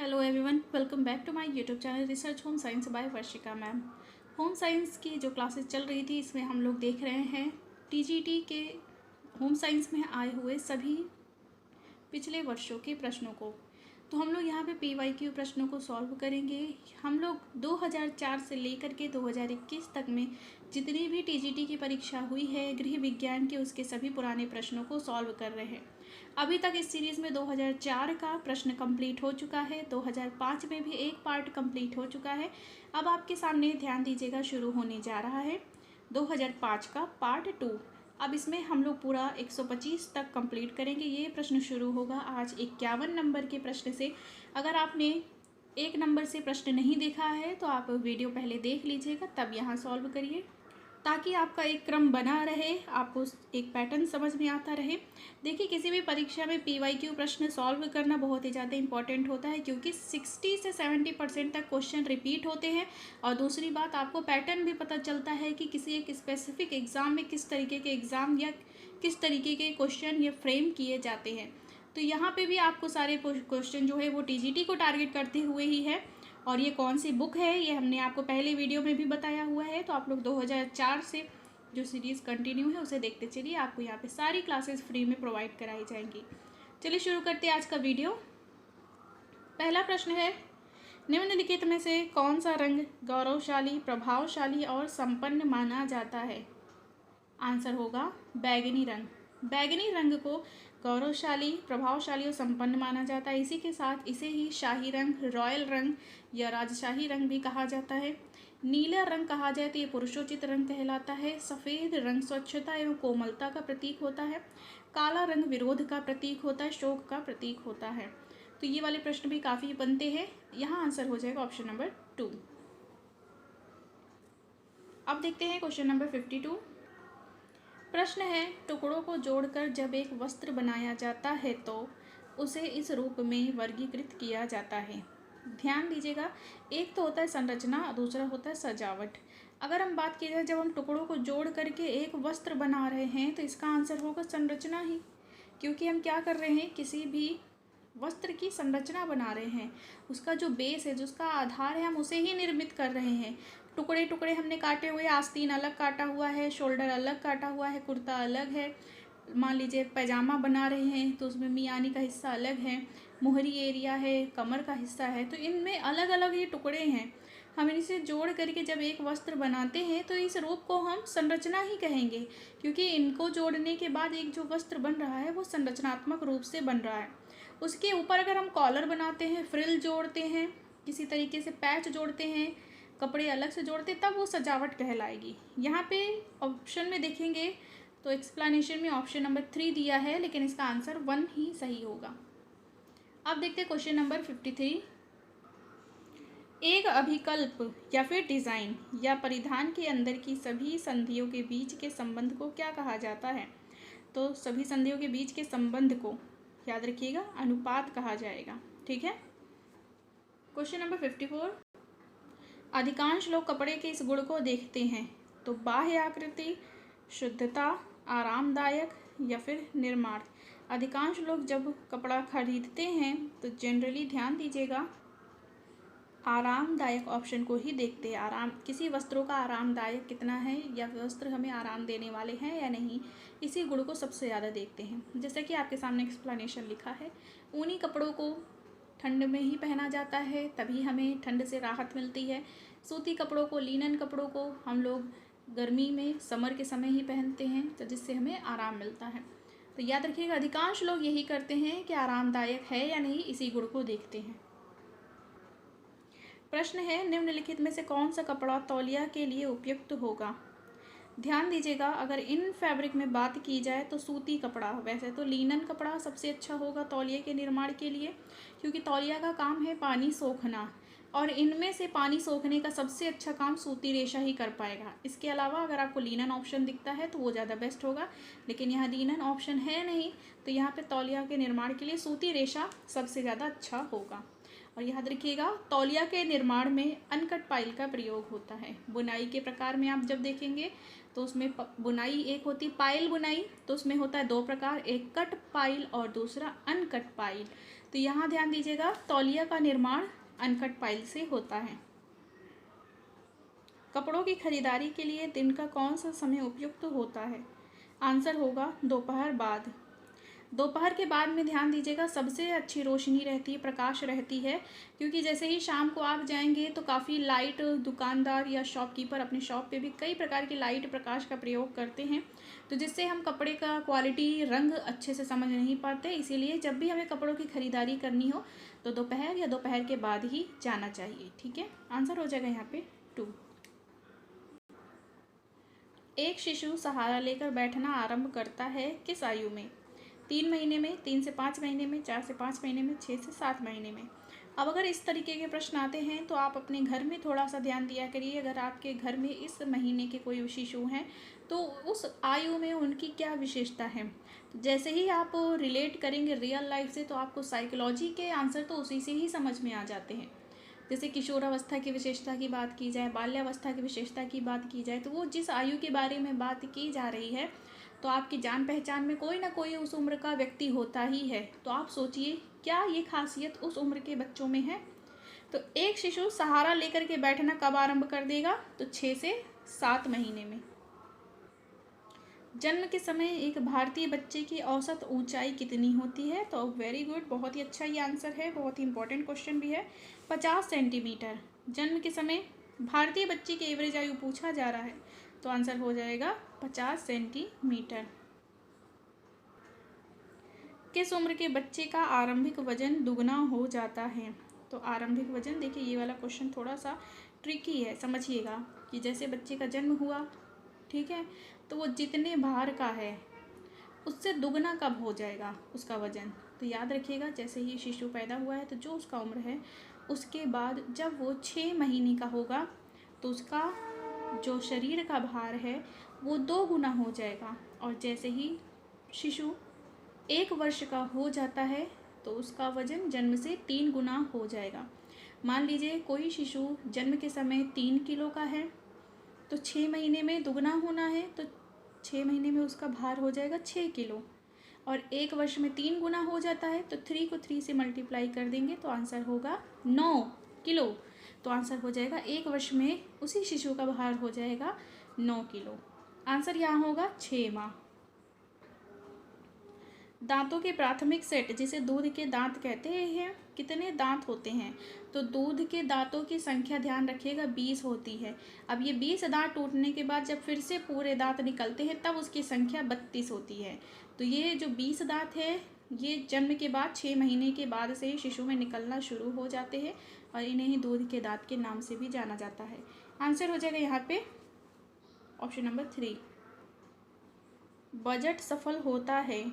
Hello everyone, welcome back to my YouTube channel research home science by Varshika ma'am. Home science की जो classes चल रही थी इसमें हम लोग देख रहे हैं टीजीटी के होम साइंस में आए हुए सभी पिछले वर्षों के प्रश्नों को। तो हम लोग यहाँ पे पीवाईक्यू प्रश्नों को सॉल्व करेंगे। हम लोग 2004 से लेकर के 2021 तक में जितनी भी टीजीटी की परीक्षा हुई है गृह विज्ञान के, उसके सभी पुराने प्रश्नों को सॉल्व कर रहे हैं। अभी तक इस सीरीज़ में 2004 का प्रश्न कंप्लीट हो चुका है, 2005 में भी एक पार्ट कंप्लीट हो चुका है। अब आपके सामने ध्यान दीजिएगा, शुरू होने जा रहा है 2005 का पार्ट 2। अब इसमें हम लोग पूरा 125 तक कंप्लीट करेंगे। ये प्रश्न शुरू होगा आज 51 नंबर के प्रश्न से। अगर आपने 1 नंबर से प्रश्न नहीं देखा है तो आप वीडियो पहले देख लीजिएगा, तब यहाँ सॉल्व करिए, ताकि आपका एक क्रम बना रहे, आपको एक पैटर्न समझ में आता रहे। देखिए, किसी भी परीक्षा में पीवाईक्यू प्रश्न सॉल्व करना बहुत ही ज़्यादा इंपॉर्टेंट होता है, क्योंकि 60 से 70% तक क्वेश्चन रिपीट होते हैं। और दूसरी बात, आपको पैटर्न भी पता चलता है कि किसी एक स्पेसिफिक एग्ज़ाम में किस तरीके के एग्ज़ाम या किस तरीके के क्वेश्चन ये फ्रेम किए जाते हैं। तो यहाँ पे भी आपको सारे क्वेश्चन जो है वो टीजीटी को टारगेट करते हुए ही है। और ये कौन सी बुक है ये हमने आपको पहले वीडियो में भी बताया हुआ है। तो आप लोग 2004 से जो सीरीज़ कंटिन्यू है उसे देखते चलिए, आपको यहाँ पे सारी क्लासेस फ्री में प्रोवाइड कराई जाएंगी। चलिए शुरू करते हैं आज का वीडियो। पहला प्रश्न है, निम्नलिखित में से कौन सा रंग गौरवशाली, प्रभावशाली और संपन्न माना जाता है? आंसर होगा बैगनी रंग। बैगनी रंग को गौरवशाली, प्रभावशाली और संपन्न माना जाता है। इसी के साथ इसे ही शाही रंग, रॉयल रंग या राजशाही रंग भी कहा जाता है। नीला रंग कहा जाए तो ये पुरुषोचित रंग कहलाता है। सफ़ेद रंग स्वच्छता एवं कोमलता का प्रतीक होता है। काला रंग विरोध का प्रतीक होता है, शोक का प्रतीक होता है। तो ये वाले प्रश्न भी काफ़ी बनते हैं। यहाँ आंसर हो जाएगा ऑप्शन नंबर 2। अब देखते हैं क्वेश्चन नंबर 52। प्रश्न है, टुकड़ों को जोड़कर जब एक वस्त्र बनाया जाता है तो उसे इस रूप में वर्गीकृत किया जाता है। ध्यान दीजिएगा, एक तो होता है संरचना, दूसरा होता है सजावट। अगर हम बात की जाए, जब हम टुकड़ों को जोड़ करके एक वस्त्र बना रहे हैं तो इसका आंसर होगा संरचना ही, क्योंकि हम क्या कर रहे हैं, किसी भी वस्त्र की संरचना बना रहे हैं। उसका जो बेस है, जो उसका आधार है, हम उसे ही निर्मित कर रहे हैं। टुकड़े टुकड़े हमने काटे हुए, आस्तीन अलग काटा हुआ है, शोल्डर अलग काटा हुआ है, कुर्ता अलग है। मान लीजिए पैजामा बना रहे हैं तो उसमें मियानी का हिस्सा अलग है, मोहरी एरिया है, कमर का हिस्सा है। तो इनमें अलग अलग ये टुकड़े हैं। हम इनसे जोड़ करके जब एक वस्त्र बनाते हैं तो इस रूप को हम संरचना ही कहेंगे, क्योंकि इनको जोड़ने के बाद एक जो वस्त्र बन रहा है वो संरचनात्मक रूप से बन रहा है। उसके ऊपर अगर हम कॉलर बनाते हैं, फ्रिल जोड़ते हैं, किसी तरीके से पैच जोड़ते हैं, कपड़े अलग से जोड़ते, तब वो सजावट कहलाएगी। यहाँ पे ऑप्शन में देखेंगे तो एक्सप्लेनेशन में ऑप्शन नंबर 3 दिया है, लेकिन इसका आंसर 1 ही सही होगा। अब देखते हैं क्वेश्चन नंबर 53। एक अभिकल्प या फिर डिज़ाइन या परिधान के अंदर की सभी संधियों के बीच के संबंध को क्या कहा जाता है? तो सभी संधियों के बीच के संबंध को याद रखिएगा अनुपात कहा जाएगा। ठीक है। Question number 54। अधिकांश लोग कपड़े के इस गुण को देखते हैं तो बाह्य आकृति, शुद्धता, आरामदायक या फिर निर्माण। अधिकांश लोग जब कपड़ा खरीदते हैं तो जनरली ध्यान दीजिएगा आरामदायक ऑप्शन को ही देखते हैं। आराम, किसी वस्त्रों का आरामदायक कितना है या वस्त्र हमें आराम देने वाले हैं या नहीं, इसी गुण को सबसे ज़्यादा देखते हैं। जैसे कि आपके सामने एक्सप्लेनेशन लिखा है, ऊनी कपड़ों को ठंड में ही पहना जाता है, तभी हमें ठंड से राहत मिलती है। सूती कपड़ों को, लिनन कपड़ों को हम लोग गर्मी में, समर के समय ही पहनते हैं, तो जिससे हमें आराम मिलता है। तो याद रखिएगा अधिकांश लोग यही करते हैं कि आरामदायक है या नहीं, इसी गुण को देखते हैं। प्रश्न है, निम्नलिखित में से कौन सा कपड़ा तौलिया के लिए उपयुक्त होगा? ध्यान दीजिएगा, अगर इन फैब्रिक में बात की जाए तो सूती कपड़ा, वैसे तो लिनन कपड़ा सबसे अच्छा होगा तौलिए के निर्माण के लिए, क्योंकि तौलिया का काम है पानी सोखना, और इनमें से पानी सोखने का सबसे अच्छा काम सूती रेशा ही कर पाएगा। इसके अलावा अगर आपको लिनन ऑप्शन दिखता है तो वो ज़्यादा बेस्ट होगा, लेकिन यहाँ लिनन ऑप्शन है नहीं, तो यहाँ पे तौलिया के निर्माण के लिए सूती रेशा सबसे ज़्यादा अच्छा होगा। और याद रखिएगा तौलिया के निर्माण में अनकट पाइल का प्रयोग होता है। बुनाई के प्रकार में आप जब देखेंगे तो उसमें बुनाई एक होती पाइल बुनाई, तो उसमें होता है 2 प्रकार, एक कट पाइल और दूसरा अनकट पाइल। तो यहाँ ध्यान दीजिएगा, तौलिया का निर्माण अनकट पाइल से होता है। कपड़ों की खरीदारी के लिए दिन का कौन सा समय उपयुक्त होता है? आंसर होगा दोपहर बाद। दोपहर के बाद में ध्यान दीजिएगा सबसे अच्छी रोशनी रहती है, प्रकाश रहती है, क्योंकि जैसे ही शाम को आप जाएंगे तो काफ़ी लाइट, दुकानदार या शॉपकीपर अपने शॉप पे भी कई प्रकार की लाइट प्रकाश का प्रयोग करते हैं, तो जिससे हम कपड़े का क्वालिटी, रंग अच्छे से समझ नहीं पाते। इसीलिए जब भी हमें कपड़ों की खरीदारी करनी हो तो दोपहर या दोपहर के बाद ही जाना चाहिए। ठीक है, आंसर हो जाएगा यहाँ पे 2। एक शिशु सहारा लेकर बैठना आरंभ करता है किस आयु में? 3 महीने में, 3 से 5 महीने में, 4 से 5 महीने में, 6 से 7 महीने में। अब अगर इस तरीके के प्रश्न आते हैं तो आप अपने घर में थोड़ा सा ध्यान दिया करिए। अगर आपके घर में इस महीने के कोई शिशु हैं तो उस आयु में उनकी क्या विशेषता है। तो जैसे ही आप रिलेट करेंगे रियल लाइफ से तो आपको साइकोलॉजी के आंसर तो उसी से ही समझ में आ जाते हैं। जैसे किशोरावस्था की विशेषता की बात की जाए, बाल्यावस्था की विशेषता की बात की जाए, तो वो जिस आयु के बारे में बात की जा रही है तो आपकी जान पहचान में कोई ना कोई उस उम्र का व्यक्ति होता ही है। तो आप सोचिए क्या ये खासियत उस उम्र के बच्चों में है। तो एक शिशु सहारा लेकर के बैठना कब आरंभ कर देगा? तो 6 से 7 महीने में। जन्म के समय एक भारतीय बच्चे की औसत ऊंचाई कितनी होती है? तो वेरी गुड, बहुत ही अच्छा ये आंसर है, बहुत ही इंपॉर्टेंट क्वेश्चन भी है। 50 सेंटीमीटर। जन्म के समय भारतीय बच्चे की एवरेज आयु पूछा जा रहा है तो आंसर हो जाएगा 50 सेंटीमीटर। किस उम्र के बच्चे का आरंभिक वजन दुगना हो जाता है? तो आरंभिक वजन, देखिए ये वाला क्वेश्चन थोड़ा सा ट्रिकी है, समझिएगा कि जैसे बच्चे का जन्म हुआ, ठीक है, तो वो जितने भार का है उससे दुगना कब हो जाएगा उसका वजन? तो याद रखिएगा जैसे ही शिशु पैदा हुआ है तो जो उसका उम्र है उसके बाद जब वो 6 महीने का होगा तो उसका जो शरीर का भार है वो 2 गुना हो जाएगा। और जैसे ही शिशु 1 वर्ष का हो जाता है तो उसका वजन जन्म से 3 गुना हो जाएगा। मान लीजिए कोई शिशु जन्म के समय 3 किलो का है तो 6 महीने में दुगना होना है तो 6 महीने में उसका भार हो जाएगा 6 किलो। और 1 वर्ष में 3 गुना हो जाता है तो 3 को 3 से मल्टीप्लाई कर देंगे तो आंसर होगा 9 किलो। तो आंसर हो जाएगा 1 वर्ष में उसी शिशु का भार हो जाएगा 9 किलो। आंसर यहाँ होगा 6 माह। दांतों के प्राथमिक सेट जिसे दूध के दांत कहते हैं कितने दांत होते हैं? तो दूध के दांतों की संख्या ध्यान रखिएगा 20 होती है। अब ये 20 दांत टूटने के बाद जब फिर से पूरे दांत निकलते हैं तब उसकी संख्या 32 होती है। तो ये जो 20 दांत है ये जन्म के बाद 6 महीने के बाद से ही शिशु में निकलना शुरू हो जाते हैं और इन्हें ही दूध के दांत के नाम से भी जाना जाता है। आंसर हो जाएगा यहाँ पे ऑप्शन नंबर 3। बजट सफल होता है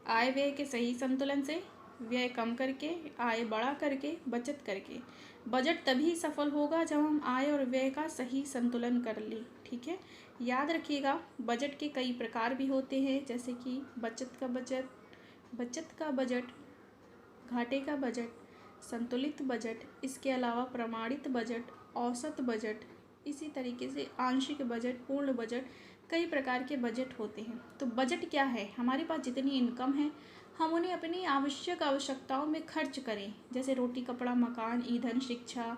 आय व्यय के सही संतुलन से, व्यय कम करके, आय बढ़ा करके, बचत करके। बजट तभी सफल होगा जब हम आय और व्यय का सही संतुलन कर लें। ठीक है, याद रखिएगा बजट के कई प्रकार भी होते हैं जैसे कि बचत का बजट, घाटे का बजट, संतुलित बजट, इसके अलावा प्रमाणित बजट, औसत बजट, इसी तरीके से आंशिक बजट, पूर्ण बजट, कई प्रकार के बजट होते हैं। तो बजट क्या है? हमारे पास जितनी इनकम है हम उन्हें अपनी आवश्यकताओं में खर्च करें, जैसे रोटी कपड़ा मकान, ईंधन, शिक्षा,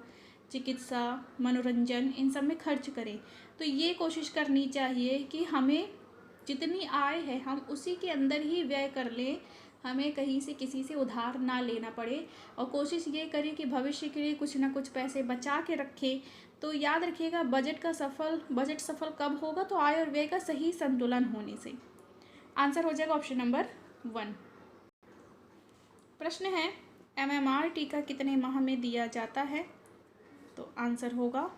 चिकित्सा, मनोरंजन, इन सब में खर्च करें। तो ये कोशिश करनी चाहिए कि हमें जितनी आय है हम उसी के अंदर ही व्यय कर लें, हमें कहीं से किसी से उधार ना लेना पड़े। और कोशिश ये करें कि भविष्य के लिए कुछ ना कुछ पैसे बचा के रखें। तो याद रखिएगा बजट सफल कब होगा? तो आय और व्यय का सही संतुलन होने से। आंसर हो जाएगा ऑप्शन नंबर 1। प्रश्न है MMR टीका कितने माह में दिया जाता है? तो आंसर होगा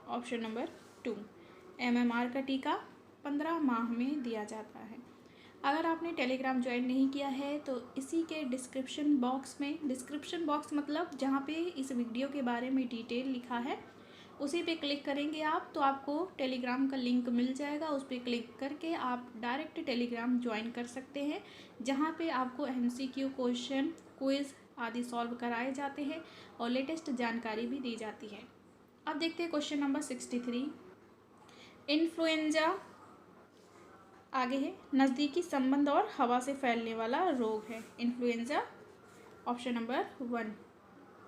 ऑप्शन नंबर 2। MMR का टीका 15 माह में दिया जाता है। अगर आपने टेलीग्राम ज्वाइन नहीं किया है तो इसी के डिस्क्रिप्शन बॉक्स मतलब जहाँ पे इस वीडियो के बारे में डिटेल लिखा है उसी पे क्लिक करेंगे आप तो आपको टेलीग्राम का लिंक मिल जाएगा। उस पर क्लिक करके आप डायरेक्ट टेलीग्राम ज्वाइन कर सकते हैं जहाँ पे आपको MCQ क्वेश्चन, क्विज़ आदि सॉल्व कराए जाते हैं और लेटेस्ट जानकारी भी दी जाती है। अब देखते हैं क्वेश्चन नंबर 63। इन्फ्लुएंजा आगे है, नज़दीकी संबंध और हवा से फैलने वाला रोग है। Influenza option number 1।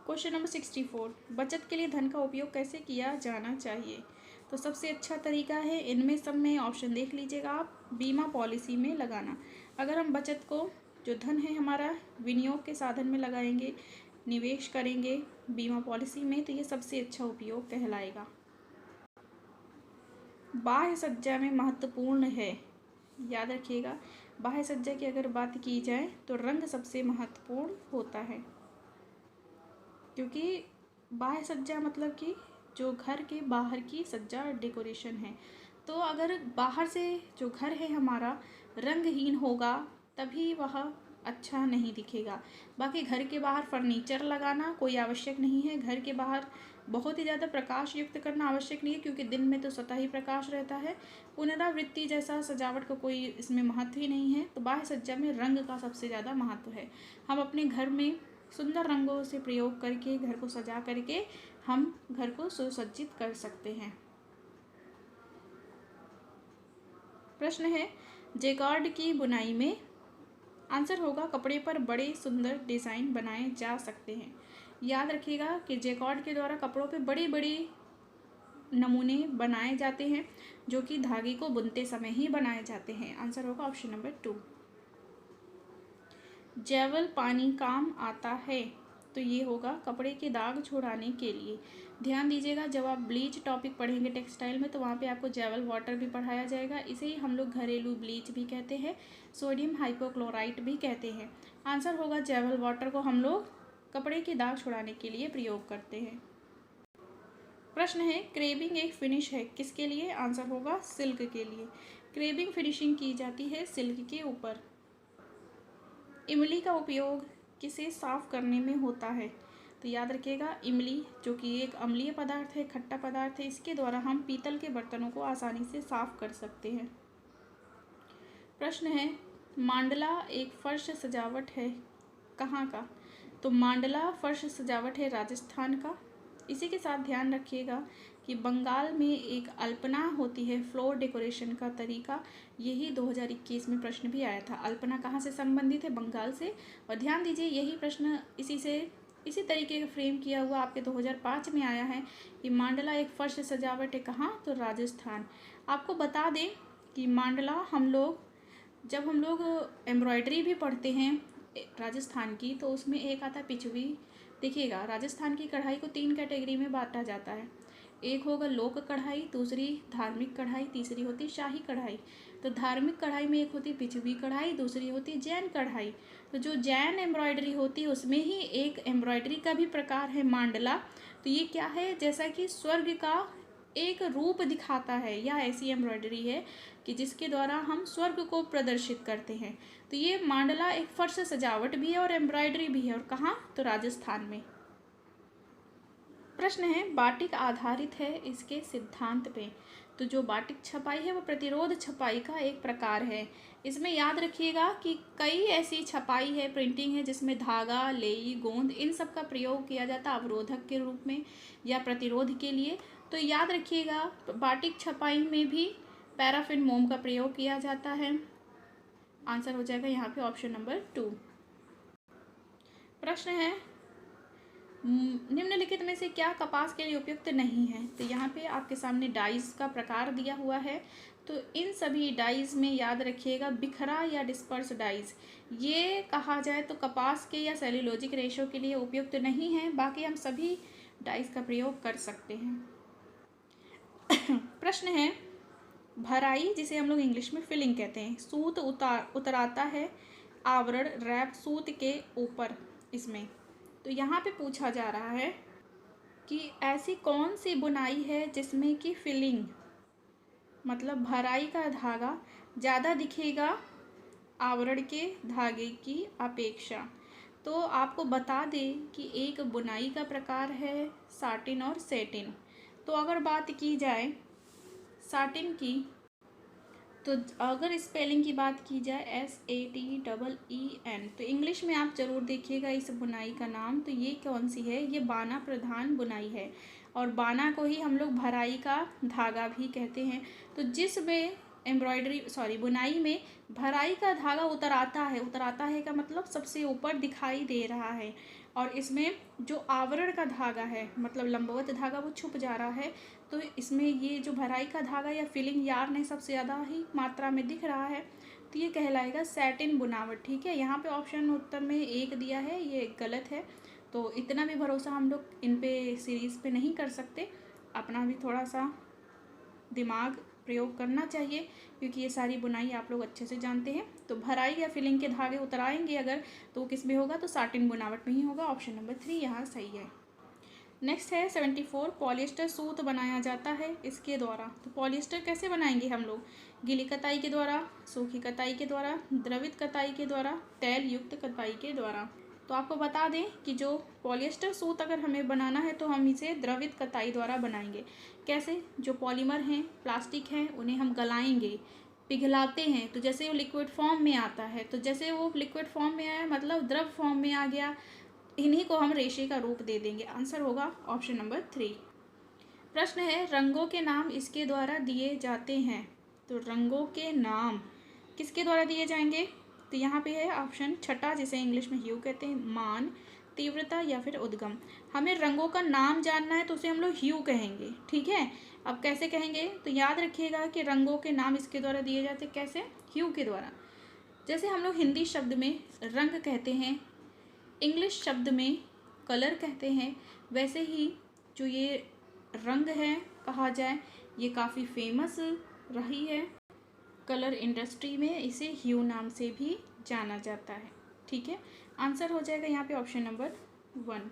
Question number 64, बचत के लिए धन का उपयोग कैसे किया जाना चाहिए? तो सबसे अच्छा तरीका है इनमें सब में ऑप्शन देख लीजिएगा आप, बीमा पॉलिसी में लगाना। अगर हम बचत को, जो धन है हमारा, विनियोग के साधन में लगाएंगे, निवेश करेंगे बीमा पॉलिसी में, तो ये सबसे अच्छा उपयोग कहलाएगा। बाह्य सज्जा में महत्वपूर्ण है, याद रखिएगा, बाह्य सज्जा की अगर बात की जाए तो रंग सबसे महत्वपूर्ण होता है, क्योंकि बाह्य सज्जा मतलब कि जो घर के बाहर की सज्जा डेकोरेशन है। तो अगर बाहर से जो घर है हमारा रंगहीन होगा तभी वह अच्छा नहीं दिखेगा। बाकी घर के बाहर फर्नीचर लगाना कोई आवश्यक नहीं है, घर के बाहर बहुत ही ज़्यादा प्रकाश युक्त करना आवश्यक नहीं है, क्योंकि दिन में तो सतही प्रकाश रहता है। पुनरावृत्ति जैसा सजावट का कोई इसमें महत्व ही नहीं है। तो बाह्य सज्जा में रंग का सबसे ज़्यादा महत्व है। हम अपने घर में सुंदर रंगों से प्रयोग करके, घर को सजा करके हम घर को सुसज्जित कर सकते हैं। प्रश्न है, जैकार्ड की बुनाई में, आंसर होगा कपड़े पर बड़े सुंदर डिज़ाइन बनाए जा सकते हैं। याद रखिएगा कि जैकार्ड के द्वारा कपड़ों पे बड़े बड़े नमूने बनाए जाते हैं, जो कि धागे को बुनते समय ही बनाए जाते हैं। आंसर होगा ऑप्शन नंबर 2। जैवल पानी काम आता है, तो ये होगा कपड़े के दाग छुड़ाने के लिए। ध्यान दीजिएगा, जब आप ब्लीच टॉपिक पढ़ेंगे टेक्सटाइल में तो वहाँ पे आपको जैवल वाटर भी पढ़ाया जाएगा। इसे ही हम लोग घरेलू ब्लीच भी कहते हैं, सोडियम हाइपोक्लोराइट भी कहते हैं। आंसर होगा जैवल वाटर को हम लोग कपड़े के दाग छुड़ाने के लिए प्रयोग करते हैं। प्रश्न है, क्रेबिंग एक फिनिश है, किसके लिए? आंसर होगा सिल्क के लिए। क्रेबिंग फिनिशिंग की जाती है सिल्क के ऊपर। इमली का उपयोग किसे साफ करने में होता है? तो याद रखिएगा, इमली जो कि एक अम्लीय पदार्थ है, खट्टा पदार्थ है, इसके द्वारा हम पीतल के बर्तनों को आसानी से साफ कर सकते हैं। प्रश्न है, मांडला एक फर्श सजावट है, कहाँ का? तो मांडला फर्श सजावट है राजस्थान का। इसी के साथ ध्यान रखिएगा कि बंगाल में एक अल्पना होती है, फ्लोर डेकोरेशन का तरीका। यही 2021 में प्रश्न भी आया था। अल्पना कहाँ से संबंधित है? बंगाल से। और ध्यान दीजिए, यही प्रश्न इसी तरीके का फ्रेम किया हुआ आपके 2005 में आया है कि मांडला एक फर्श सजावट है, कहाँ? तो राजस्थान। आपको बता दें कि मांडला जब हम लोग एम्ब्रॉयडरी भी पढ़ते हैं राजस्थान की, तो उसमें एक आता है पिछवी। देखिएगा, राजस्थान की कढ़ाई को 3 कैटेगरी में बांटा जाता है। एक होगा लोक कढ़ाई, दूसरी धार्मिक कढ़ाई, तीसरी होती शाही कढ़ाई। तो धार्मिक कढ़ाई में एक होती पिछवी कढ़ाई, दूसरी होती जैन कढ़ाई। तो जो जैन एम्ब्रॉयडरी होती है उसमें ही एक एम्ब्रॉयडरी का भी प्रकार है मांडला। तो ये क्या है? जैसा कि स्वर्ग का एक रूप दिखाता है, या ऐसी एम्ब्रॉयडरी है कि जिसके द्वारा हम स्वर्ग को प्रदर्शित करते हैं। तो ये मांडला एक फर्श सजावट भी है और एम्ब्रॉयडरी भी है, और कहाँ? तो राजस्थान में। प्रश्न है, बाटिक आधारित है इसके सिद्धांत पे। तो जो बाटिक छपाई है वो प्रतिरोध छपाई का एक प्रकार है। इसमें याद रखिएगा कि कई ऐसी छपाई है, प्रिंटिंग है, जिसमें धागा, लेई, गोंद, इन सब का प्रयोग किया जाता है अवरोधक के रूप में या प्रतिरोध के लिए। तो याद रखिएगा, बाटिक छपाई में भी पैराफिन मोम का प्रयोग किया जाता है। आंसर हो जाएगा यहाँ पे ऑप्शन नंबर 2। प्रश्न है, निम्नलिखित में से क्या कपास के लिए उपयुक्त नहीं है? तो यहाँ पे आपके सामने डाइज का प्रकार दिया हुआ है। तो इन सभी डाइज में याद रखिएगा, बिखरा या डिस्पर्स डाइज, ये कहा जाए तो कपास के या सेल्यूलोजिक रेशो के लिए उपयुक्त नहीं है। बाकी हम सभी डाइज का प्रयोग कर सकते हैं। प्रश्न है, भराई जिसे हम लोग इंग्लिश में फिलिंग कहते हैं, सूत उतराता है आवरण रैप सूत के ऊपर इसमें। तो यहाँ पे पूछा जा रहा है कि ऐसी कौन सी बुनाई है जिसमें कि फिलिंग मतलब भराई का धागा ज़्यादा दिखेगा आवरण के धागे की अपेक्षा। तो आपको बता दें कि एक बुनाई का प्रकार है साटिन और सेटिन। तो अगर बात की जाए साटिन की, तो अगर स्पेलिंग की बात की जाए SATEEN, तो इंग्लिश में आप ज़रूर देखिएगा इस बुनाई का नाम। तो ये कौन सी है? ये बाना प्रधान बुनाई है, और बाना को ही हम लोग भराई का धागा भी कहते हैं। तो जिसमें बुनाई में भराई का धागा उतर आता है का मतलब सबसे ऊपर दिखाई दे रहा है, और इसमें जो आवरण का धागा है मतलब लंबवत धागा वो छुप जा रहा है। तो इसमें ये जो भराई का धागा या फिलिंग यार्न है सबसे ज़्यादा ही मात्रा में दिख रहा है, तो ये कहलाएगा सैटिन बुनावट। ठीक है, यहाँ पे ऑप्शन उत्तर में 1 दिया है, ये गलत है। तो इतना भी भरोसा हम लोग इन पे सीरीज़ पे नहीं कर सकते, अपना भी थोड़ा सा दिमाग प्रयोग करना चाहिए, क्योंकि ये सारी बुनाई आप लोग अच्छे से जानते हैं। तो भराई या फिलिंग के धागे उतर आएंगे अगर, तो वो किस में होगा, तो साटिन बुनावट में ही होगा। ऑप्शन नंबर 3 यहाँ सही है। नेक्स्ट है 74, पॉलिएस्टर सूत बनाया जाता है इसके द्वारा। तो पॉलिएस्टर कैसे बनाएंगे हम लोग, गीली कताई के द्वारा, सूखी कताई के द्वारा, द्रवित कताई के द्वारा, तैल युक्त कताई के द्वारा। तो आपको बता दें कि जो पॉलिएस्टर सूत अगर हमें बनाना है तो हम इसे द्रवित कताई द्वारा बनाएंगे। कैसे, जो पॉलीमर हैं, प्लास्टिक हैं, उन्हें हम गलाएंगे, पिघलाते हैं, तो जैसे वो लिक्विड फॉर्म में आता है, तो जैसे वो लिक्विड फॉर्म में आया मतलब द्रव फॉर्म में आ गया, इन्हीं को हम रेशे का रूप दे देंगे। आंसर होगा ऑप्शन नंबर 3। प्रश्न है, रंगों के नाम इसके द्वारा दिए जाते हैं। तो रंगों के नाम किसके द्वारा दिए जाएंगे, तो यहाँ पे है ऑप्शन छठा, जिसे इंग्लिश में ह्यू कहते हैं, मान, तीव्रता या फिर उद्गम। हमें रंगों का नाम जानना है तो उसे हम लोग ह्यू कहेंगे। ठीक है, अब कैसे कहेंगे, तो याद रखिएगा कि रंगों के नाम इसके द्वारा दिए जाते, कैसे, ह्यू के द्वारा। जैसे हम लोग हिंदी शब्द में रंग कहते हैं, इंग्लिश शब्द में कलर कहते हैं, वैसे ही जो ये रंग है कहा जाए, ये काफ़ी फेमस रही है कलर इंडस्ट्री में, इसे ह्यू नाम से भी जाना जाता है। ठीक है, आंसर हो जाएगा यहाँ पे ऑप्शन नंबर 1।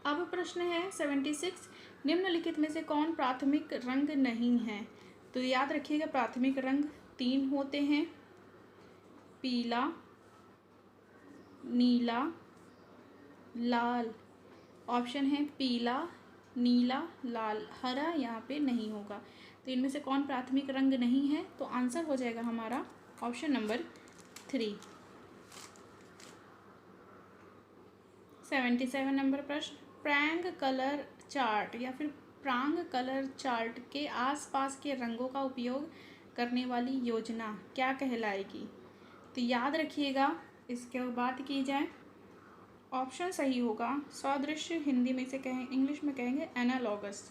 अब प्रश्न है 76, निम्नलिखित में से कौन प्राथमिक रंग नहीं है। तो याद रखिएगा प्राथमिक रंग 3 होते हैं, पीला, नीला, लाल। ऑप्शन है पीला, नीला, लाल, हरा यहाँ पे नहीं होगा। तो इनमें से कौन प्राथमिक रंग नहीं है, तो आंसर हो जाएगा हमारा ऑप्शन नंबर 3। 77 नंबर प्रश्न, प्रांग कलर चार्ट या फिर प्रांग कलर चार्ट के आसपास के रंगों का उपयोग करने वाली योजना क्या कहलाएगी। तो याद रखिएगा, इसके बात की जाए ऑप्शन सही होगा सादृश्य, हिंदी में से कहें, इंग्लिश में कहेंगे एनालॉगस।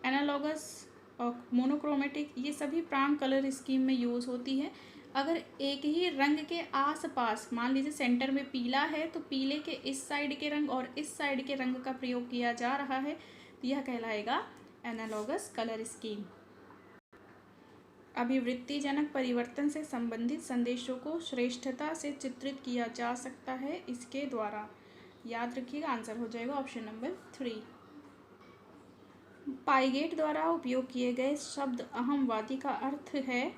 एनालॉगस और मोनोक्रोमेटिक, ये सभी प्रांग कलर स्कीम में यूज़ होती है। अगर एक ही रंग के आसपास, मान लीजिए सेंटर में पीला है, तो पीले के इस साइड के रंग और इस साइड के रंग का प्रयोग किया जा रहा है, तो यह कहलाएगा एनालॉगस कलर स्कीम। अभिवृत्तिजनक परिवर्तन से संबंधित संदेशों को श्रेष्ठता से चित्रित किया जा सकता है इसके द्वारा। याद रखिएगा, आंसर हो जाएगा ऑप्शन नंबर 3। पाइगेट द्वारा उपयोग किए गए शब्द अहमवादी का अर्थ है,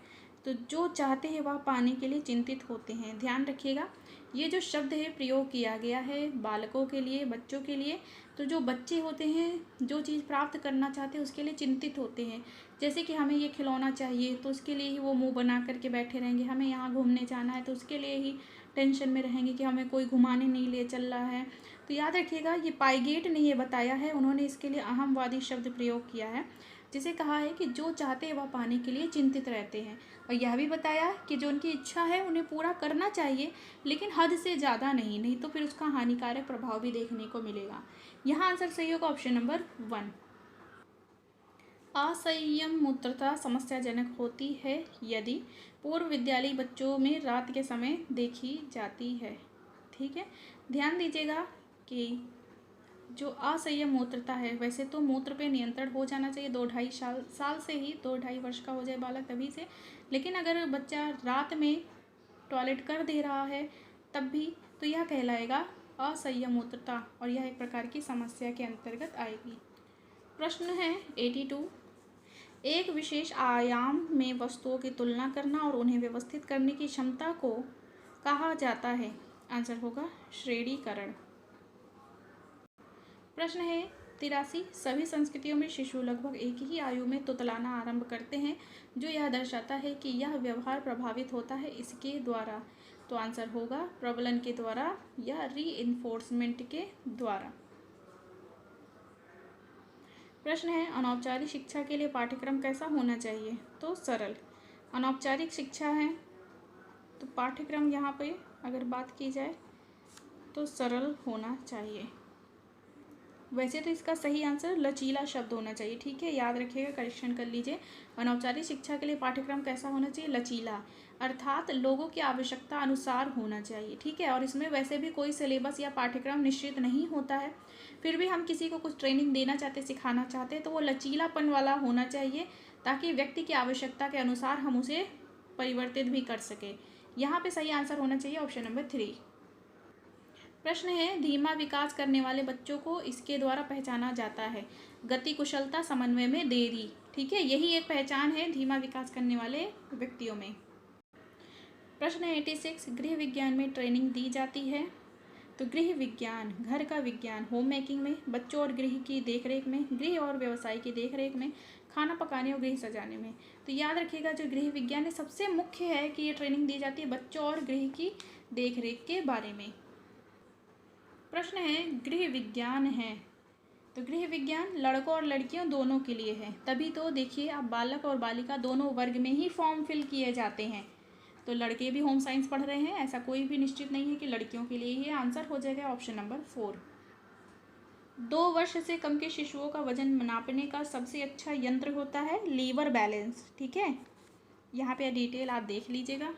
तो जो चाहते हैं वह पाने के लिए चिंतित होते हैं। ध्यान रखिएगा, ये जो शब्द है प्रयोग किया गया है बालकों के लिए, बच्चों के लिए। तो जो बच्चे होते हैं जो चीज़ प्राप्त करना चाहते हैं उसके लिए चिंतित होते हैं। जैसे कि हमें ये खिलौना चाहिए तो उसके लिए ही वो मुंह बना करके बैठे रहेंगे, हमें यहाँ घूमने जाना है तो उसके लिए ही टेंशन में रहेंगे कि हमें कोई घुमाने नहीं ले चल रहा है। तो याद रखिएगा, ये पाइगेट ने ये बताया है, उन्होंने इसके लिए अहमवादी शब्द प्रयोग किया है, जिसे कहा है कि जो चाहते हैं वह पाने के लिए चिंतित रहते हैं। और यह भी बताया कि जो उनकी इच्छा है उन्हें पूरा करना चाहिए, लेकिन हद से ज़्यादा नहीं, नहीं तो फिर उसका हानिकारक प्रभाव भी देखने को मिलेगा। यहाँ आंसर सही होगा ऑप्शन नंबर 1। असंयम मूत्रता समस्याजनक होती है यदि पूर्व विद्यालयी बच्चों में रात के समय देखी जाती है। ठीक है, ध्यान दीजिएगा कि जो असंयम मूत्रता है, वैसे तो मूत्र पे नियंत्रण हो जाना चाहिए 2-2.5 साल से ही, 2-2.5 वर्ष का हो जाए बालक तभी से, लेकिन अगर बच्चा रात में टॉयलेट कर दे रहा है तब भी, तो यह कहलाएगा असंयम मूत्रता और यह एक प्रकार की समस्या के अंतर्गत आएगी। प्रश्न है 82, एक विशेष आयाम में वस्तुओं की तुलना करना और उन्हें व्यवस्थित करने की क्षमता को कहा जाता है। आंसर होगा श्रेणीकरण। प्रश्न है 83, सभी संस्कृतियों में शिशु लगभग एक ही आयु में तुतलाना आरंभ करते हैं, जो यह दर्शाता है कि यह व्यवहार प्रभावित होता है इसके द्वारा। तो आंसर होगा प्रबलन के द्वारा या रीइंफोर्समेंट के द्वारा। प्रश्न है अनौपचारिक शिक्षा के लिए पाठ्यक्रम कैसा होना चाहिए? तो सरल। अनौपचारिक शिक्षा है तो पाठ्यक्रम यहाँ पे अगर बात की जाए तो सरल होना चाहिए। वैसे तो इसका सही आंसर लचीला शब्द होना चाहिए, ठीक है, याद रखिएगा, करेक्शन कर लीजिए। अनौपचारिक शिक्षा के लिए पाठ्यक्रम कैसा होना चाहिए? लचीला, अर्थात लोगों की आवश्यकता अनुसार होना चाहिए, ठीक है। और इसमें वैसे भी कोई सिलेबस या पाठ्यक्रम निश्चित नहीं होता है, फिर भी हम किसी को कुछ ट्रेनिंग देना चाहते, सिखाना चाहते, तो वो लचीलापन वाला होना चाहिए ताकि व्यक्ति की आवश्यकता के अनुसार हम उसे परिवर्तित भी कर सकें। यहाँ पे सही आंसर होना चाहिए ऑप्शन नंबर 3। प्रश्न है धीमा विकास करने वाले बच्चों को इसके द्वारा पहचाना जाता है? गति, कुशलता, समन्वय में देरी, ठीक है, यही एक पहचान है धीमा विकास करने वाले व्यक्तियों में। प्रश्न 86 गृह विज्ञान में ट्रेनिंग दी जाती है? तो गृह विज्ञान, घर का विज्ञान, होम मेकिंग में, बच्चों और गृह की देखरेख में, गृह और व्यवसाय की देखरेख में, खाना पकाने और गृह सजाने में। तो याद रखिएगा जो गृह विज्ञान है सबसे मुख्य है कि ये ट्रेनिंग दी जाती है बच्चों और गृह की देखरेख के बारे में। प्रश्न है गृह विज्ञान है तो गृह विज्ञान लड़कों और लड़कियों दोनों के लिए है, तभी तो देखिए आप बालक और बालिका दोनों वर्ग में ही फॉर्म फिल किए जाते हैं। तो लड़के भी होम साइंस पढ़ रहे हैं, ऐसा कोई भी निश्चित नहीं है कि लड़कियों के लिए ही आंसर हो जाएगा ऑप्शन नंबर 4। 2 वर्ष से कम के शिशुओं का वजन नापने का सबसे अच्छा यंत्र होता है लीवर बैलेंस, ठीक है, यहाँ पे डिटेल आप देख लीजिएगा।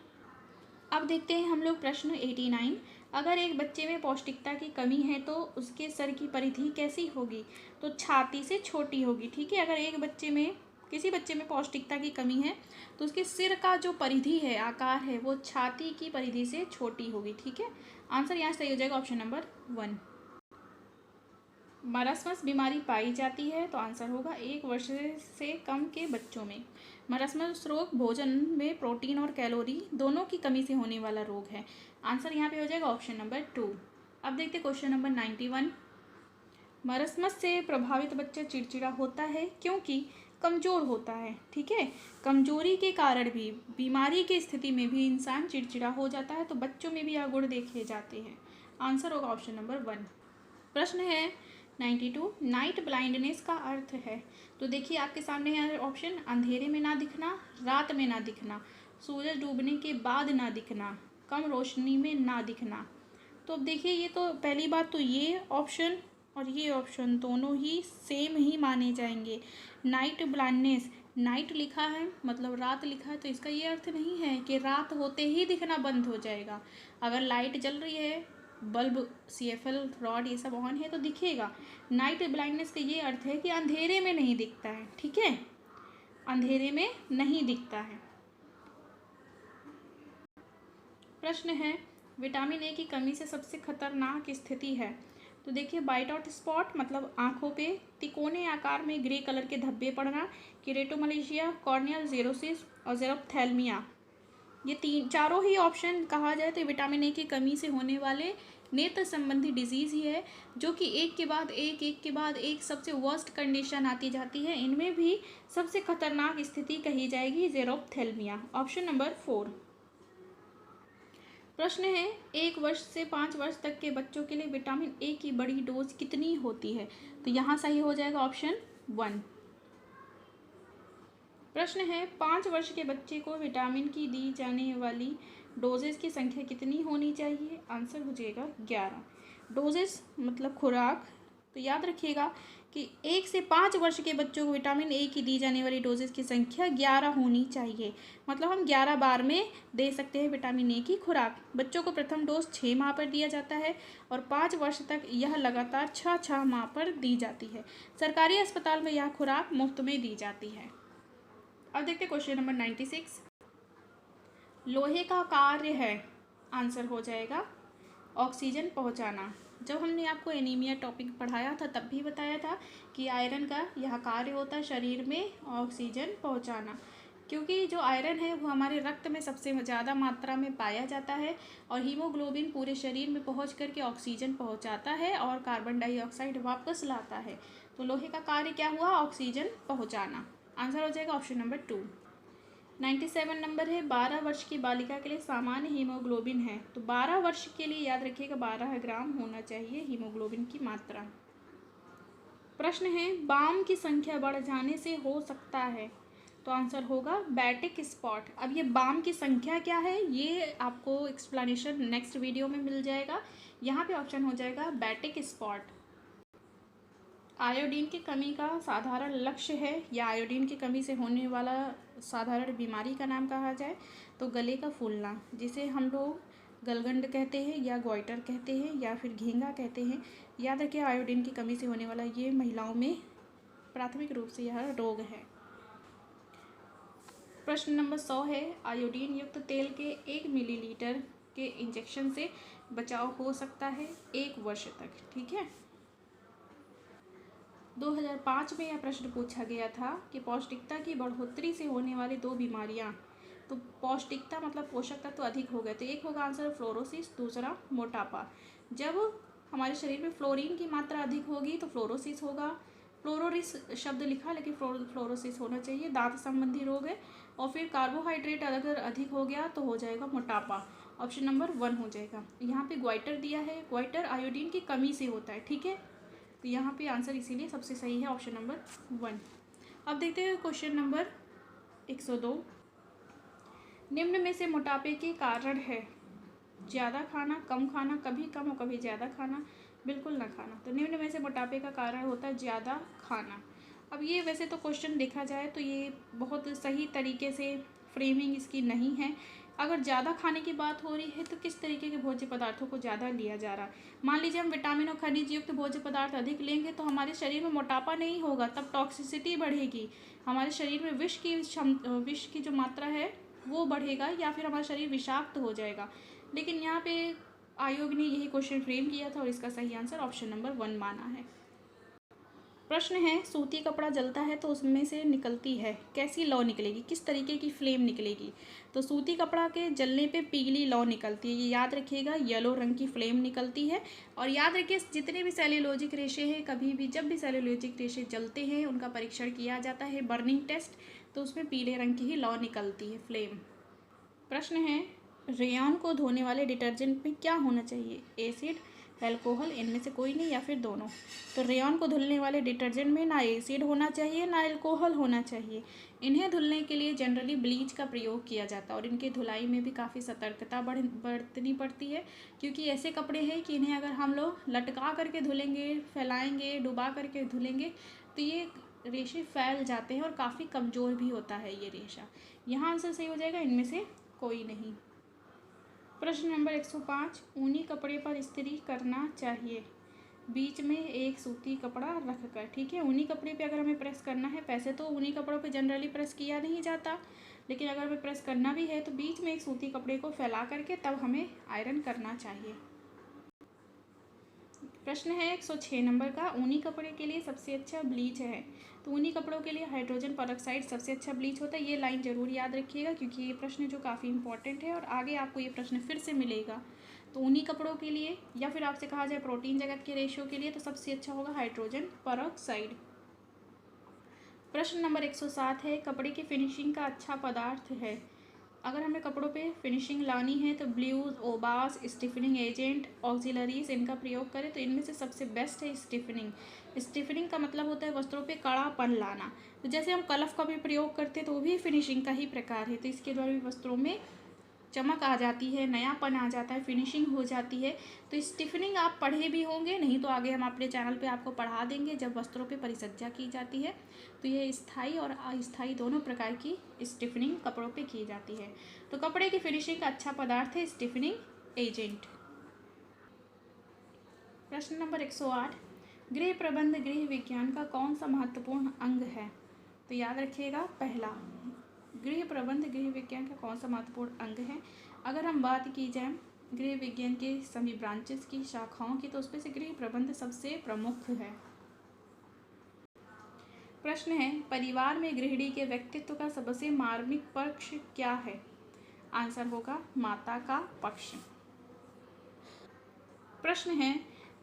अब देखते हैं हम लोग प्रश्न 89। अगर एक बच्चे में पौष्टिकता की कमी है तो उसके सर की परिधि कैसी होगी? तो छाती से छोटी होगी, ठीक है। अगर एक बच्चे में, किसी बच्चे में पौष्टिकता की कमी है तो उसके सिर का जो परिधि है, आकार है, वो छाती की परिधि से छोटी होगी, ठीक है। आंसर यहाँ सही हो जाएगा ऑप्शन नंबर 1। मरस्मस बीमारी पाई जाती है तो आंसर होगा 1 वर्ष से कम के बच्चों में। मरस्मस रोग भोजन में प्रोटीन और कैलोरी दोनों की कमी से होने वाला रोग है। आंसर यहाँ पे हो जाएगा ऑप्शन नंबर 2। अब देखते क्वेश्चन नंबर 91। मरस्मस से प्रभावित बच्चा चिड़चिड़ा होता है क्योंकि कमज़ोर होता है, ठीक है। कमजोरी के कारण भी, बीमारी की स्थिति में भी इंसान चिड़चिड़ा हो जाता है, तो बच्चों में भी यह गुण देखे जाते हैं। आंसर होगा ऑप्शन नंबर 1। प्रश्न है 92 नाइट ब्लाइंडनेस का अर्थ है? तो देखिए आपके सामने है ऑप्शन, अंधेरे में ना दिखना, रात में ना दिखना, सूरज डूबने के बाद ना दिखना, कम रोशनी में ना दिखना। तो अब देखिए ये तो पहली बात तो ये ऑप्शन और ये ऑप्शन दोनों ही सेम ही माने जाएंगे। नाइट ब्लाइंडनेस, नाइट लिखा है मतलब रात लिखा है, तो इसका ये अर्थ नहीं है कि रात होते ही दिखना बंद हो जाएगा। अगर लाइट जल रही है, बल्ब, CFL रॉड ये सब ऑन है तो दिखेगा। नाइट ब्लाइंडनेस का ये अर्थ है कि अंधेरे में नहीं दिखता है, ठीक है, अंधेरे में नहीं दिखता है। प्रश्न है विटामिन ए की कमी से सबसे खतरनाक स्थिति है? तो देखिए वाइट आउट स्पॉट मतलब आंखों पे तिकोने आकार में ग्रे कलर के धब्बे पड़ना, केरेटोमलेशिया, कॉर्नियल जेरोसिस और जेरोप्थेल्मिया। ये चारों ही ऑप्शन कहा जाए तो विटामिन ए की कमी से होने वाले नेत्र संबंधी डिजीज़ ही है, जो कि एक के बाद एक सबसे वर्स्ट कंडीशन आती जाती है। इनमें भी सबसे खतरनाक स्थिति कही जाएगी जेरोप्थेल्मिया, ऑप्शन नंबर 4। प्रश्न है 1 वर्ष से 5 वर्ष तक के बच्चों के लिए विटामिन ए की बड़ी डोज कितनी होती है? तो यहाँ सही हो जाएगा ऑप्शन 1। प्रश्न है 5 वर्ष के बच्चे को विटामिन की दी जाने वाली डोजेस की संख्या कितनी होनी चाहिए? आंसर हो जाएगा 11। डोजेस मतलब खुराक, तो याद रखिएगा कि 1 से 5 वर्ष के बच्चों को विटामिन ए की दी जाने वाली डोजेस की संख्या 11 होनी चाहिए। मतलब हम 11 बार में दे सकते हैं विटामिन ए की खुराक। बच्चों को प्रथम डोज 6 माह पर दिया जाता है और 5 वर्ष तक यह लगातार 6 माह पर दी जाती है। सरकारी अस्पताल में यह खुराक मुफ्त में दी जाती है। अब देखते क्वेश्चन नंबर 96। लोहे का कार्य है, आंसर हो जाएगा ऑक्सीजन पहुंचाना। जब हमने आपको एनीमिया टॉपिक पढ़ाया था तब भी बताया था कि आयरन का यह कार्य होता है शरीर में ऑक्सीजन पहुंचाना, क्योंकि जो आयरन है वो हमारे रक्त में सबसे ज़्यादा मात्रा में पाया जाता है और हीमोग्लोबिन पूरे शरीर में पहुंच करके ऑक्सीजन पहुंचाता है और कार्बन डाइऑक्साइड वापस लाता है। तो लोहे का कार्य क्या हुआ? ऑक्सीजन पहुँचाना। आंसर हो जाएगा ऑप्शन नंबर 2। 97 नंबर है 12 वर्ष की बालिका के लिए सामान्य हीमोग्लोबिन है? तो 12 वर्ष के लिए याद रखिएगा 12 ग्राम होना चाहिए हीमोग्लोबिन की मात्रा। प्रश्न है, बाम की संख्या बढ़ जाने से हो सकता है, तो आंसर होगा बैटिक स्पॉट। अब ये बाम की संख्या क्या है, ये आपको एक्सप्लेनेशन नेक्स्ट वीडियो में मिल जाएगा। यहाँ पे ऑप्शन हो जाएगा बैटिक स्पॉट। आयोडीन की कमी का साधारण लक्ष्य है, या आयोडीन की कमी से होने वाला साधारण बीमारी का नाम कहा जाए तो गले का फूलना, जिसे हम लोग गलगंड कहते हैं या ग्वाइटर कहते हैं या फिर घींगा कहते हैं। याद रखिए, आयोडीन की कमी से होने वाला ये महिलाओं में प्राथमिक रूप से यह रोग है। प्रश्न नंबर 100 है, आयोडीन युक्त तेल के 1 मिलीलीटर के इंजेक्शन से बचाव हो सकता है 1 वर्ष तक। ठीक है। 2005 में यह प्रश्न पूछा गया था कि पौष्टिकता की बढ़ोतरी से होने वाली 2 बीमारियां। तो पौष्टिकता मतलब पोषक तत्व अधिक हो गए, तो एक होगा आंसर फ्लोरोसिस, दूसरा मोटापा। जब हमारे शरीर में फ्लोरीन की मात्रा अधिक होगी तो फ्लोरोसिस होगा। फ्लोरोरिस शब्द लिखा लेकिन फ्लोरोसिस होना चाहिए, दांत संबंधी रोग है। और फिर कार्बोहाइड्रेट अगर अधिक हो गया तो हो जाएगा मोटापा। ऑप्शन नंबर 1 हो जाएगा। यहाँ पे ग्वाइटर दिया है, ग्वाइटर आयोडीन की कमी से होता है। ठीक है, तो यहाँ पे आंसर इसीलिए सबसे सही है ऑप्शन नंबर 1। अब देखते हैं क्वेश्चन नंबर 102। निम्न में से मोटापे के कारण है ज़्यादा खाना, कम खाना, कभी कम और कभी ज़्यादा खाना, बिल्कुल ना खाना। तो निम्न में से मोटापे का कारण होता है ज़्यादा खाना। अब ये वैसे तो क्वेश्चन देखा जाए तो ये बहुत सही तरीके से फ्रेमिंग इसकी नहीं है। अगर ज़्यादा खाने की बात हो रही है तो किस तरीके के भोज्य पदार्थों को ज़्यादा लिया जा रहा है। मान लीजिए हम विटामिन और खनिज युक्त भोज्य पदार्थ अधिक लेंगे तो हमारे शरीर में मोटापा नहीं होगा, तब टॉक्सिसिटी बढ़ेगी। हमारे शरीर में विष की जो मात्रा है वो बढ़ेगा, या फिर हमारा शरीर विषाक्त हो जाएगा। लेकिन यहाँ पे आयोग ने यही क्वेश्चन फ्रेम किया था और इसका सही आंसर ऑप्शन नंबर 1 माना है। प्रश्न है, सूती कपड़ा जलता है तो उसमें से निकलती है कैसी लौ निकलेगी, किस तरीके की फ्लेम निकलेगी। तो सूती कपड़ा के जलने पे पीली लौ निकलती है, ये याद रखिएगा, येलो रंग की फ्लेम निकलती है। और याद रखिए, जितने भी सेल्यूलोजिक रेशे हैं, कभी भी जब भी सेल्यूलोजिक रेशे जलते हैं उनका परीक्षण किया जाता है, बर्निंग टेस्ट, तो उसमें पीले रंग की ही लौ निकलती है, फ्लेम। प्रश्न है, रेयॉन को धोने वाले डिटर्जेंट में क्या होना चाहिए, एसिड, अल्कोहल, इनमें से कोई नहीं या फिर दोनों। तो रेयॉन को धुलने वाले डिटर्जेंट में ना एसिड होना चाहिए ना अल्कोहल होना चाहिए। इन्हें धुलने के लिए जनरली ब्लीच का प्रयोग किया जाता है और इनकी धुलाई में भी काफ़ी सतर्कता बरतनी पड़ती है, क्योंकि ऐसे कपड़े हैं कि इन्हें अगर हम लोग लटका करके धुलेंगे, फैलाएंगे, डुबा करके धुलेंगे तो ये रेशे फैल जाते हैं और काफ़ी कमज़ोर भी होता है ये रेशा। यहाँ आंसर सही हो जाएगा, इनमें से कोई नहीं। प्रश्न नंबर 105, ऊनी कपड़े पर इस्त्री करना चाहिए बीच में एक सूती कपड़ा रखकर। ठीक है, ऊनी कपड़े पे अगर हमें प्रेस करना है, वैसे तो ऊनी कपड़ों पे जनरली प्रेस किया नहीं जाता, लेकिन अगर हमें प्रेस करना भी है तो बीच में एक सूती कपड़े को फैला करके तब हमें आयरन करना चाहिए। प्रश्न है 106 नंबर का, ऊनी कपड़े के लिए सबसे अच्छा ब्लीच है। तो ऊनी कपड़ों के लिए हाइड्रोजन पेरोक्साइड सबसे अच्छा ब्लीच होता है। ये लाइन जरूर याद रखिएगा क्योंकि ये प्रश्न जो काफ़ी इंपॉर्टेंट है और आगे आपको ये प्रश्न फिर से मिलेगा। तो ऊनी कपड़ों के लिए या फिर आपसे कहा जाए प्रोटीन जगत के रेशियो के लिए तो सबसे अच्छा होगा हाइड्रोजन पेरोक्साइड। प्रश्न नंबर 107 है, कपड़े की फिनिशिंग का अच्छा पदार्थ है। अगर हमें कपड़ों पे फिनिशिंग लानी है तो ब्लूज, ओबास, स्टिफनिंग एजेंट, ऑक्सिलरीज इनका प्रयोग करें। तो इनमें से सबसे बेस्ट है स्टिफनिंग। स्टिफनिंग का मतलब होता है वस्त्रों पे कड़ापन लाना। तो जैसे हम कलफ का भी प्रयोग करते हैं तो वो भी फिनिशिंग का ही प्रकार है। तो इसके द्वारा भी वस्त्रों में चमक आ जाती है, नयापन आ जाता है, फिनिशिंग हो जाती है। तो स्टिफनिंग आप पढ़े भी होंगे, नहीं तो आगे हम अपने चैनल पे आपको पढ़ा देंगे जब वस्त्रों पे परिसज्जा की जाती है। तो ये स्थायी और अस्थायी दोनों प्रकार की स्टिफनिंग कपड़ों पे की जाती है। तो कपड़े की फिनिशिंग का अच्छा पदार्थ है स्टिफनिंग एजेंट। प्रश्न नंबर 108, गृह प्रबंध गृह विज्ञान का कौन सा महत्वपूर्ण अंग है। तो याद रखिएगा, पहला, गृह प्रबंध गृह विज्ञान का कौन सा महत्वपूर्ण अंग है। अगर हम बात की जाए गृह विज्ञान के सभी ब्रांचेस की, शाखाओं की, तो उसमें से गृह प्रबंध सबसे प्रमुख है। प्रश्न है, परिवार में गृहिणी के व्यक्तित्व का सबसे मार्मिक पक्ष क्या है। आंसर होगा माता का पक्ष। प्रश्न है,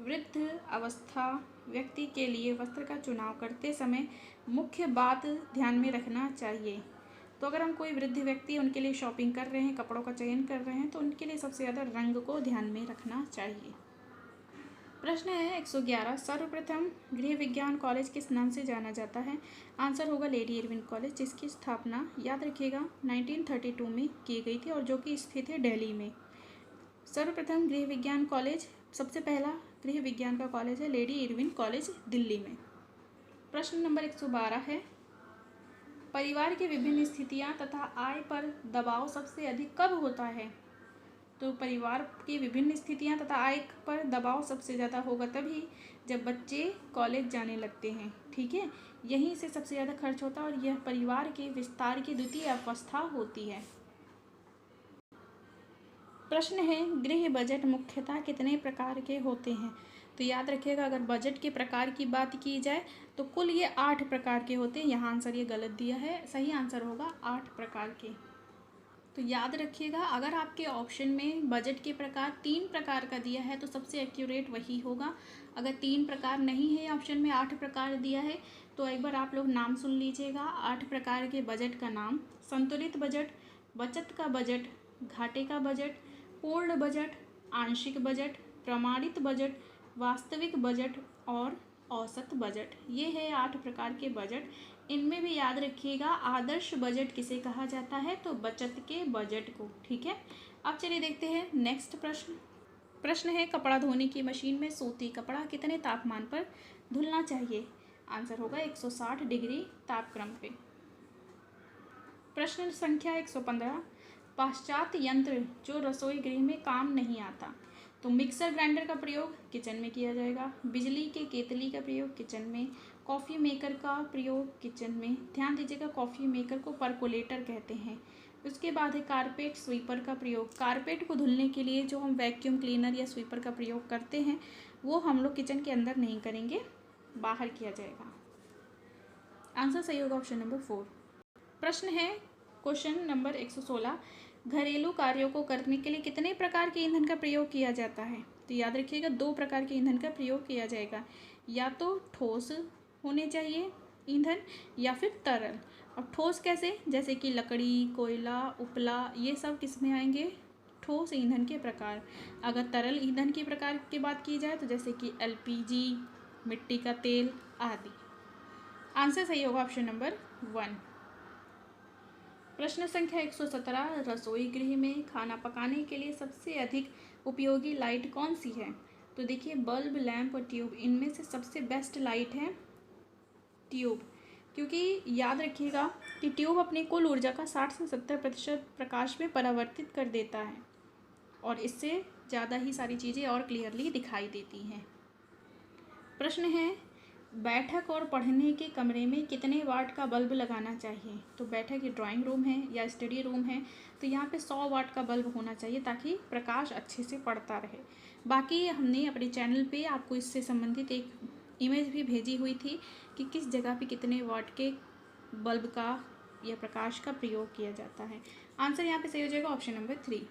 वृद्ध अवस्था व्यक्ति के लिए वस्त्र का चुनाव करते समय मुख्य बात ध्यान में रखना चाहिए। तो अगर हम कोई वृद्ध व्यक्ति उनके लिए शॉपिंग कर रहे हैं, कपड़ों का चयन कर रहे हैं, तो उनके लिए सबसे ज़्यादा रंग को ध्यान में रखना चाहिए। प्रश्न है 111, सर्वप्रथम गृह विज्ञान कॉलेज किस नाम से जाना जाता है? आंसर होगा लेडी इरविन कॉलेज, जिसकी स्थापना याद रखिएगा 1932 में की गई थी और जो कि स्थित है दिल्ली में। सर्वप्रथम गृह विज्ञान कॉलेज, सबसे पहला गृह विज्ञान का कॉलेज है लेडी इरविन कॉलेज, दिल्ली में। प्रश्न नंबर 112 है, परिवार की विभिन्न स्थितियां तथा आय पर दबाव सबसे अधिक कब होता है? तो परिवार की विभिन्न स्थितियां तथा आय पर दबाव सबसे ज़्यादा होगा तभी जब बच्चे कॉलेज जाने लगते हैं, ठीक है। यहीं से सबसे ज़्यादा खर्च होता है और यह परिवार के विस्तार की द्वितीय अवस्था होती है। प्रश्न है, गृह बजट मुख्यतः कितने प्रकार के होते हैं? तो याद रखिएगा, अगर बजट के प्रकार की बात की जाए तो कुल ये 8 प्रकार के होते हैं। यहाँ आंसर ये गलत दिया है, सही आंसर होगा 8 प्रकार के। तो याद रखिएगा, अगर आपके ऑप्शन में बजट के प्रकार 3 प्रकार का दिया है तो सबसे एक्यूरेट वही होगा। अगर 3 प्रकार नहीं है ऑप्शन में, 8 प्रकार दिया है, तो एक बार आप लोग नाम सुन लीजिएगा 8 प्रकार के बजट का नाम: संतुलित बजट, बचत का बजट, घाटे का बजट, पूर्ण बजट, आंशिक बजट, प्रमाणित बजट, वास्तविक बजट और औसत बजट। ये है 8 प्रकार के बजट। इनमें भी याद रखिएगा आदर्श बजट किसे कहा जाता है? तो बचत के बजट को, ठीक है। अब चलिए देखते हैं नेक्स्ट प्रश्न है, कपड़ा धोने की मशीन में सूती कपड़ा कितने तापमान पर धुलना चाहिए? आंसर होगा 160 डिग्री तापक्रम पे। प्रश्न संख्या 115, पाश्चात्य यंत्र जो रसोई गृह में काम नहीं आता। तो मिक्सर ग्राइंडर का प्रयोग किचन में किया जाएगा, बिजली के केतली का प्रयोग किचन में, कॉफ़ी मेकर का प्रयोग किचन में। ध्यान दीजिएगा, कॉफ़ी मेकर को परकोलेटर कहते हैं। उसके बाद है कारपेट स्वीपर का प्रयोग। कारपेट को धुलने के लिए जो हम वैक्यूम क्लीनर या स्वीपर का प्रयोग करते हैं वो हम लोग किचन के अंदर नहीं करेंगे, बाहर किया जाएगा। आंसर सही होगा ऑप्शन नंबर 4। प्रश्न है क्वेश्चन नंबर 116, घरेलू कार्यों को करने के लिए कितने प्रकार के ईंधन का प्रयोग किया जाता है? तो याद रखिएगा 2 प्रकार के ईंधन का प्रयोग किया जाएगा, या तो ठोस होने चाहिए ईंधन या फिर तरल। और ठोस कैसे? जैसे कि लकड़ी, कोयला, उपला, ये सब किस में आएंगे? ठोस ईंधन के प्रकार। अगर तरल ईंधन के प्रकार की बात की जाए तो जैसे कि LPG, मिट्टी का तेल आदि। आंसर सही होगा ऑप्शन नंबर 1। प्रश्न संख्या 117, रसोई गृह में खाना पकाने के लिए सबसे अधिक उपयोगी लाइट कौन सी है? तो देखिए, बल्ब, लैंप और ट्यूब, इनमें से सबसे बेस्ट लाइट है ट्यूब, क्योंकि याद रखिएगा कि ट्यूब अपनी कुल ऊर्जा का 60 से 70% प्रकाश में परावर्तित कर देता है और इससे ज़्यादा ही सारी चीज़ें और क्लियरली दिखाई देती हैं। प्रश्न है, बैठक और पढ़ने के कमरे में कितने वाट का बल्ब लगाना चाहिए? तो बैठक की ड्राइंग रूम है या स्टडी रूम है तो यहाँ पे 100 वाट का बल्ब होना चाहिए ताकि प्रकाश अच्छे से पड़ता रहे। बाकी हमने अपने चैनल पे आपको इससे संबंधित एक इमेज भी भेजी हुई थी कि किस जगह पे कितने वाट के बल्ब का या प्रकाश का प्रयोग किया जाता है। आंसर यहाँ पे सही हो जाएगा ऑप्शन नंबर 3।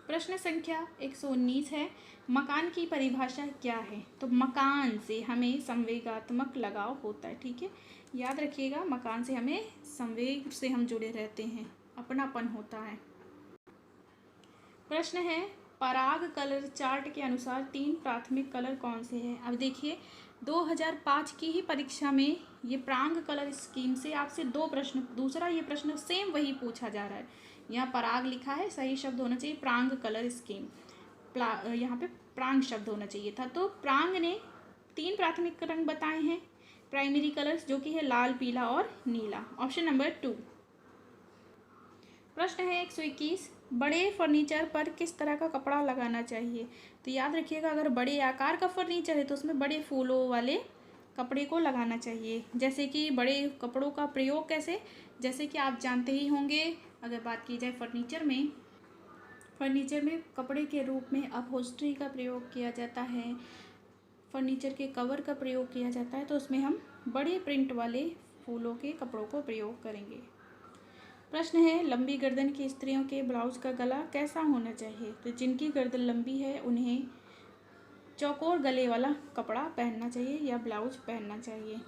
प्रश्न संख्या 119 है, मकान की परिभाषा क्या है? तो मकान से हमें संवेगात्मक लगाव होता है, ठीक है। याद रखिएगा, मकान से हमें संवेग से हम जुड़े रहते हैं, अपनापन होता है। प्रश्न है, पराग कलर चार्ट के अनुसार 3 प्राथमिक कलर कौन से हैं? अब देखिए, 2005 की ही परीक्षा में ये प्रांग कलर स्कीम से आपसे 2 प्रश्न, दूसरा ये प्रश्न सेम वही पूछा जा रहा है। यहाँ पराग लिखा है, सही शब्द होना चाहिए प्रांग कलर स्कीम, यहाँ पे प्रांग शब्द होना चाहिए था। तो प्रांग ने 3 प्राथमिक रंग बताए हैं, प्राइमरी कलर्स, जो कि है लाल, पीला और नीला। Option number 2। प्रश्न है 121, बड़े फर्नीचर पर किस तरह का कपड़ा लगाना चाहिए? तो याद रखिएगा, अगर बड़े आकार का फर्नीचर है तो उसमें बड़े फूलों वाले कपड़े को लगाना चाहिए। जैसे कि बड़े कपड़ों का प्रयोग कैसे? जैसे कि आप जानते ही होंगे, अगर बात की जाए फर्नीचर में कपड़े के रूप में अपहोल्स्ट्री का प्रयोग किया जाता है, फर्नीचर के कवर का प्रयोग किया जाता है, तो उसमें हम बड़े प्रिंट वाले फूलों के कपड़ों को प्रयोग करेंगे। प्रश्न है, लंबी गर्दन की स्त्रियों के ब्लाउज का गला कैसा होना चाहिए? तो जिनकी गर्दन लंबी है उन्हें चौकोर गले वाला कपड़ा पहनना चाहिए या ब्लाउज पहनना चाहिए।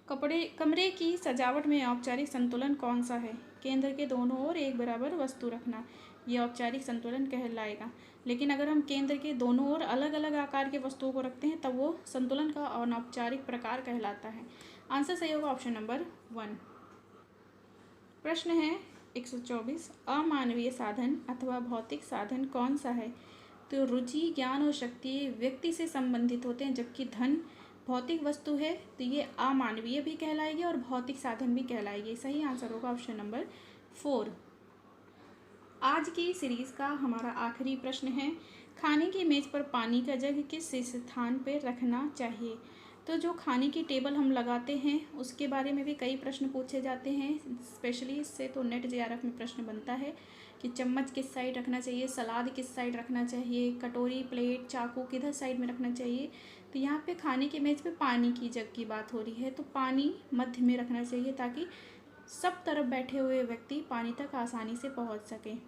कमरे की सजावट में औपचारिक संतुलन कौन सा है? केंद्र के दोनों ओर एक बराबर वस्तु रखना। ये औपचारिक संतुलन कहलाएगा। लेकिन अगर हम केंद्र के दोनों ओर अलग अलग आकार के वस्तुओं को रखते हैं तब वो संतुलन का अनौपचारिक प्रकार कहलाता है। आंसर सही होगा ऑप्शन नंबर 1। प्रश्न है 124, अमानवीय साधन अथवा भौतिक साधन कौन सा है? तो रुचि, ज्ञान और शक्ति व्यक्ति से संबंधित होते हैं, जबकि धन भौतिक वस्तु है तो ये अमानवीय भी कहलाएगी और भौतिक साधन भी कहलाएगी। सही आंसर होगा ऑप्शन नंबर 4। आज की सीरीज का हमारा आखिरी प्रश्न है, खाने की मेज पर पानी का जग किस स्थान पर रखना चाहिए? तो जो खाने की टेबल हम लगाते हैं उसके बारे में भी कई प्रश्न पूछे जाते हैं। स्पेशली इससे तो नेट जेआरएफ में प्रश्न बनता है कि चम्मच किस साइड रखना चाहिए, सलाद किस साइड रखना चाहिए, कटोरी, प्लेट, चाकू किधर साइड में रखना चाहिए। तो यहाँ पे खाने की मेज पे पानी की जग की बात हो रही है, तो पानी मध्य में रखना चाहिए ताकि सब तरफ बैठे हुए व्यक्ति पानी तक आसानी से पहुँच सकें।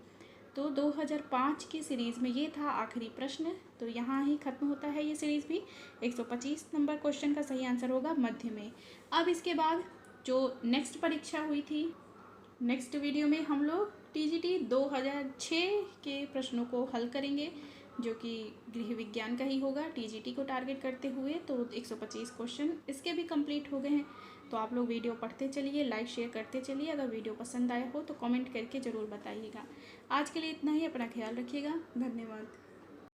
तो 2005 की सीरीज़ में ये था आखिरी प्रश्न। तो यहाँ ही ख़त्म होता है ये सीरीज़ भी। 125 नंबर क्वेश्चन का सही आंसर होगा मध्य में। अब इसके बाद जो नेक्स्ट परीक्षा हुई थी, नेक्स्ट वीडियो में हम लोग टीजीटी 2006 के प्रश्नों को हल करेंगे, जो कि गृह विज्ञान का ही होगा टीजीटी को टारगेट करते हुए। तो 125 क्वेश्चन इसके भी कंप्लीट हो गए हैं। तो आप लोग वीडियो पढ़ते चलिए, लाइक शेयर करते चलिए। अगर वीडियो पसंद आया हो तो कमेंट करके ज़रूर बताइएगा। आज के लिए इतना ही। अपना ख्याल रखिएगा। धन्यवाद।